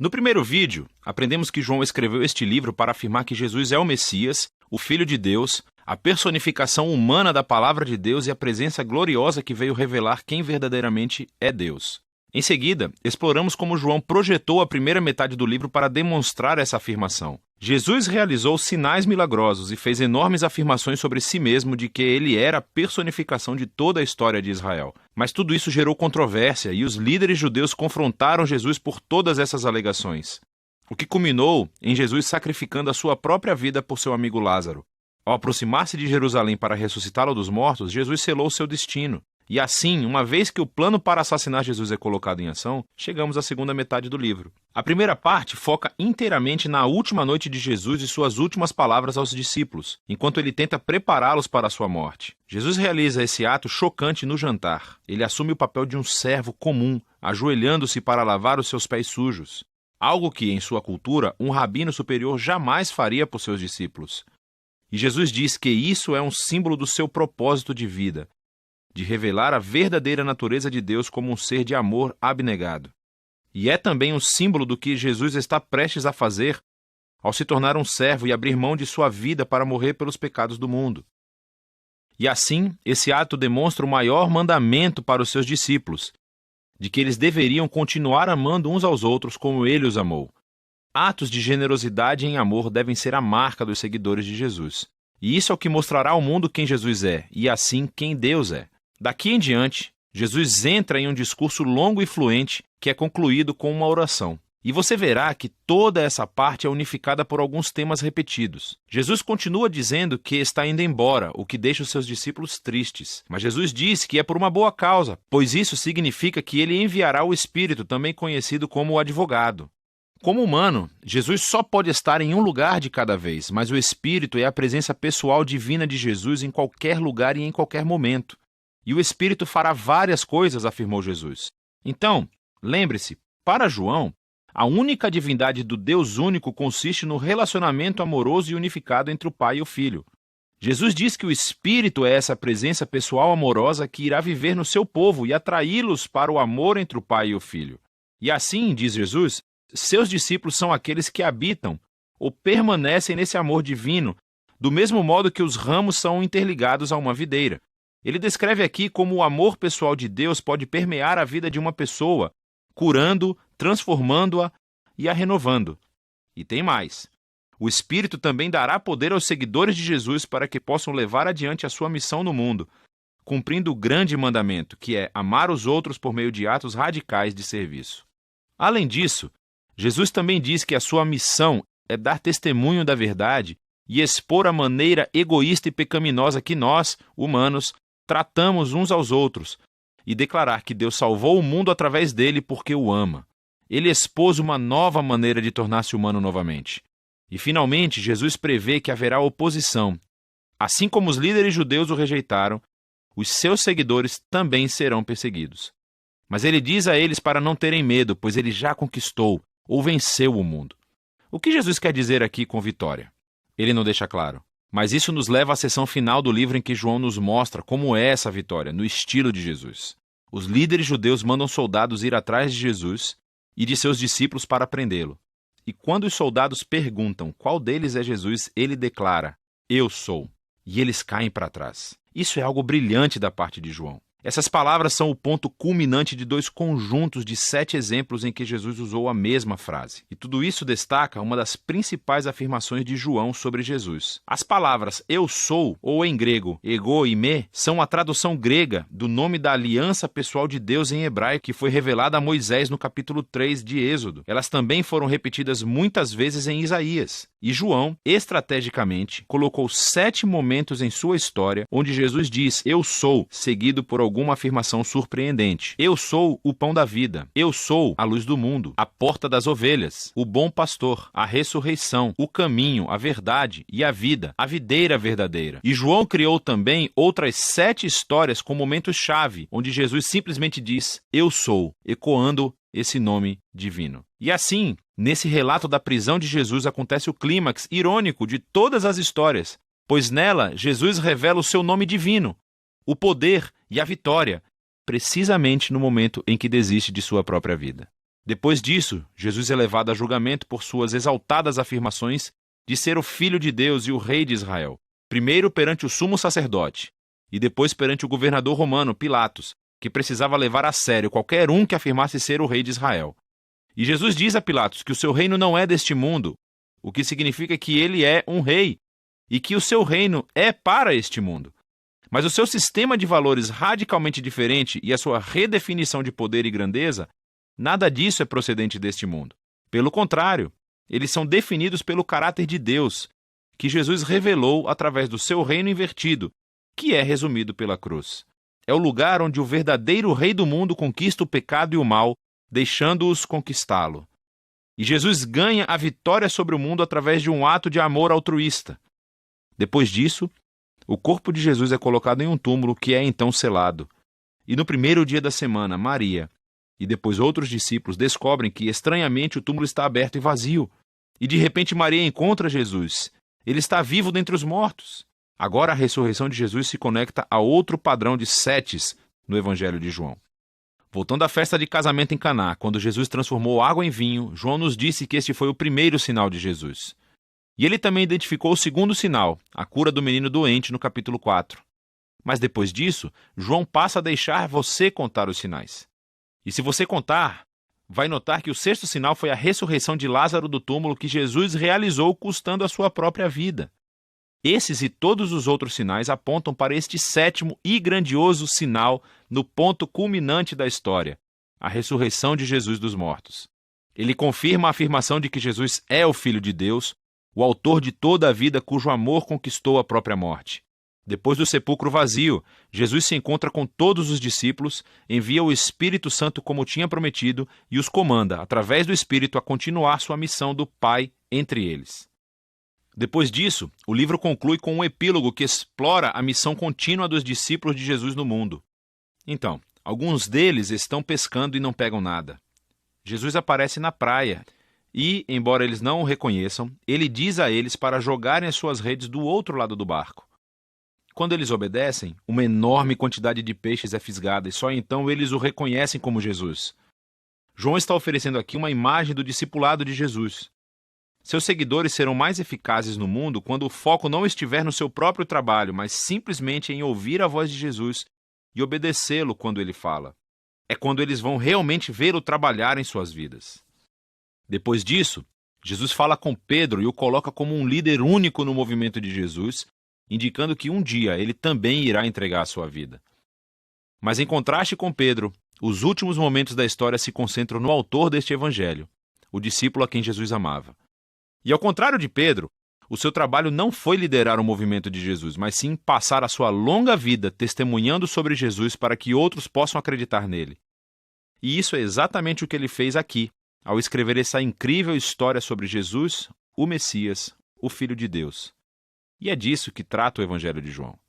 No primeiro vídeo, aprendemos que João escreveu este livro para afirmar que Jesus é o Messias, o Filho de Deus, a personificação humana da Palavra de Deus e a presença gloriosa que veio revelar quem verdadeiramente é Deus. Em seguida, exploramos como João projetou a primeira metade do livro para demonstrar essa afirmação. Jesus realizou sinais milagrosos e fez enormes afirmações sobre si mesmo de que ele era a personificação de toda a história de Israel. Mas tudo isso gerou controvérsia e os líderes judeus confrontaram Jesus por todas essas alegações, o que culminou em Jesus sacrificando a sua própria vida por seu amigo Lázaro. Ao aproximar-se de Jerusalém para ressuscitá-lo dos mortos, Jesus selou seu destino. E assim, uma vez que o plano para assassinar Jesus é colocado em ação, chegamos à segunda metade do livro. A primeira parte foca inteiramente na última noite de Jesus e suas últimas palavras aos discípulos, enquanto ele tenta prepará-los para a sua morte. Jesus realiza esse ato chocante no jantar. Ele assume o papel de um servo comum, ajoelhando-se para lavar os seus pés sujos. Algo que, em sua cultura, um rabino superior jamais faria por seus discípulos. E Jesus diz que isso é um símbolo do seu propósito de vida, de revelar a verdadeira natureza de Deus como um ser de amor abnegado. E é também um símbolo do que Jesus está prestes a fazer ao se tornar um servo e abrir mão de sua vida para morrer pelos pecados do mundo. E assim, esse ato demonstra o maior mandamento para os seus discípulos, de que eles deveriam continuar amando uns aos outros como ele os amou. Atos de generosidade em amor devem ser a marca dos seguidores de Jesus. E isso é o que mostrará ao mundo quem Jesus é, e assim quem Deus é. Daqui em diante, Jesus entra em um discurso longo e fluente que é concluído com uma oração. E você verá que toda essa parte é unificada por alguns temas repetidos. Jesus continua dizendo que está indo embora, o que deixa os seus discípulos tristes. Mas Jesus diz que é por uma boa causa, pois isso significa que ele enviará o Espírito, também conhecido como o advogado. Como humano, Jesus só pode estar em um lugar de cada vez, mas o Espírito é a presença pessoal divina de Jesus em qualquer lugar e em qualquer momento. E o Espírito fará várias coisas, afirmou Jesus. Então, lembre-se, para João, a única divindade do Deus único consiste no relacionamento amoroso e unificado entre o Pai e o Filho. Jesus diz que o Espírito é essa presença pessoal amorosa que irá viver no seu povo e atraí-los para o amor entre o Pai e o Filho. E assim, diz Jesus, seus discípulos são aqueles que habitam ou permanecem nesse amor divino, do mesmo modo que os ramos são interligados a uma videira. Ele descreve aqui como o amor pessoal de Deus pode permear a vida de uma pessoa, curando, transformando-a e a renovando. E tem mais. O Espírito também dará poder aos seguidores de Jesus para que possam levar adiante a sua missão no mundo, cumprindo o grande mandamento, que é amar os outros por meio de atos radicais de serviço. Além disso, Jesus também diz que a sua missão é dar testemunho da verdade e expor a maneira egoísta e pecaminosa que nós, humanos, tratamos uns aos outros, e declarar que Deus salvou o mundo através dele porque o ama. Ele expôs uma nova maneira de tornar-se humano novamente. E, finalmente, Jesus prevê que haverá oposição. Assim como os líderes judeus o rejeitaram, os seus seguidores também serão perseguidos. Mas ele diz a eles para não terem medo, pois ele já conquistou ou venceu o mundo. O que Jesus quer dizer aqui com vitória? Ele não deixa claro. Mas isso nos leva à seção final do livro em que João nos mostra como é essa vitória, no estilo de Jesus. Os líderes judeus mandam soldados ir atrás de Jesus e de seus discípulos para prendê-lo. E quando os soldados perguntam qual deles é Jesus, ele declara, "Eu sou." E eles caem para trás. Isso é algo brilhante da parte de João. Essas palavras são o ponto culminante de 2 conjuntos de 7 exemplos em que Jesus usou a mesma frase. E tudo isso destaca uma das principais afirmações de João sobre Jesus. As palavras "eu sou", ou em grego ego e me, são a tradução grega do nome da aliança pessoal de Deus em hebraico que foi revelada a Moisés no capítulo 3 de Êxodo. Elas também foram repetidas muitas vezes em Isaías. E João, estrategicamente, colocou 7 momentos em sua história onde Jesus diz "eu sou", seguido por alguma afirmação surpreendente. Eu sou o pão da vida. Eu sou a luz do mundo, a porta das ovelhas, o bom pastor, a ressurreição, o caminho, a verdade e a vida, a videira verdadeira. E João criou também outras 7 histórias com momentos-chave, onde Jesus simplesmente diz "eu sou", ecoando esse nome divino. E assim, nesse relato da prisão de Jesus acontece o clímax irônico de todas as histórias, pois nela Jesus revela o seu nome divino, o poder e a vitória, precisamente no momento em que desiste de sua própria vida. Depois disso, Jesus é levado a julgamento por suas exaltadas afirmações de ser o Filho de Deus e o Rei de Israel, primeiro perante o sumo sacerdote, e depois perante o governador romano, Pilatos, que precisava levar a sério qualquer um que afirmasse ser o Rei de Israel. E Jesus diz a Pilatos que o seu reino não é deste mundo, o que significa que ele é um rei, e que o seu reino é para este mundo. Mas o seu sistema de valores radicalmente diferente e a sua redefinição de poder e grandeza, nada disso é procedente deste mundo. Pelo contrário, eles são definidos pelo caráter de Deus, que Jesus revelou através do seu reino invertido, que é resumido pela cruz. É o lugar onde o verdadeiro rei do mundo conquista o pecado e o mal, deixando-os conquistá-lo. E Jesus ganha a vitória sobre o mundo através de um ato de amor altruísta. Depois disso, o corpo de Jesus é colocado em um túmulo que é então selado. E no primeiro dia da semana, Maria e depois outros discípulos descobrem que, estranhamente, o túmulo está aberto e vazio. E de repente Maria encontra Jesus. Ele está vivo dentre os mortos. Agora a ressurreição de Jesus se conecta a outro padrão de setes no Evangelho de João. Voltando à festa de casamento em Caná, quando Jesus transformou água em vinho, João nos disse que este foi o primeiro sinal de Jesus. E ele também identificou o segundo sinal, a cura do menino doente, no capítulo 4. Mas depois disso, João passa a deixar você contar os sinais. E se você contar, vai notar que o sexto sinal foi a ressurreição de Lázaro do túmulo que Jesus realizou custando a sua própria vida. Esses e todos os outros sinais apontam para este sétimo e grandioso sinal no ponto culminante da história, a ressurreição de Jesus dos mortos. Ele confirma a afirmação de que Jesus é o Filho de Deus, o autor de toda a vida cujo amor conquistou a própria morte. Depois do sepulcro vazio, Jesus se encontra com todos os discípulos, envia o Espírito Santo como tinha prometido e os comanda, através do Espírito, a continuar sua missão do Pai entre eles. Depois disso, o livro conclui com um epílogo que explora a missão contínua dos discípulos de Jesus no mundo. Então, alguns deles estão pescando e não pegam nada. Jesus aparece na praia e, embora eles não o reconheçam, ele diz a eles para jogarem as suas redes do outro lado do barco. Quando eles obedecem, uma enorme quantidade de peixes é fisgada e só então eles o reconhecem como Jesus. João está oferecendo aqui uma imagem do discipulado de Jesus. Seus seguidores serão mais eficazes no mundo quando o foco não estiver no seu próprio trabalho, mas simplesmente em ouvir a voz de Jesus e obedecê-lo quando ele fala. É quando eles vão realmente vê-lo trabalhar em suas vidas. Depois disso, Jesus fala com Pedro e o coloca como um líder único no movimento de Jesus, indicando que um dia ele também irá entregar a sua vida. Mas em contraste com Pedro, os últimos momentos da história se concentram no autor deste evangelho, o discípulo a quem Jesus amava. E ao contrário de Pedro, o seu trabalho não foi liderar o movimento de Jesus, mas sim passar a sua longa vida testemunhando sobre Jesus para que outros possam acreditar nele. E isso é exatamente o que ele fez aqui, ao escrever essa incrível história sobre Jesus, o Messias, o Filho de Deus. E é disso que trata o Evangelho de João.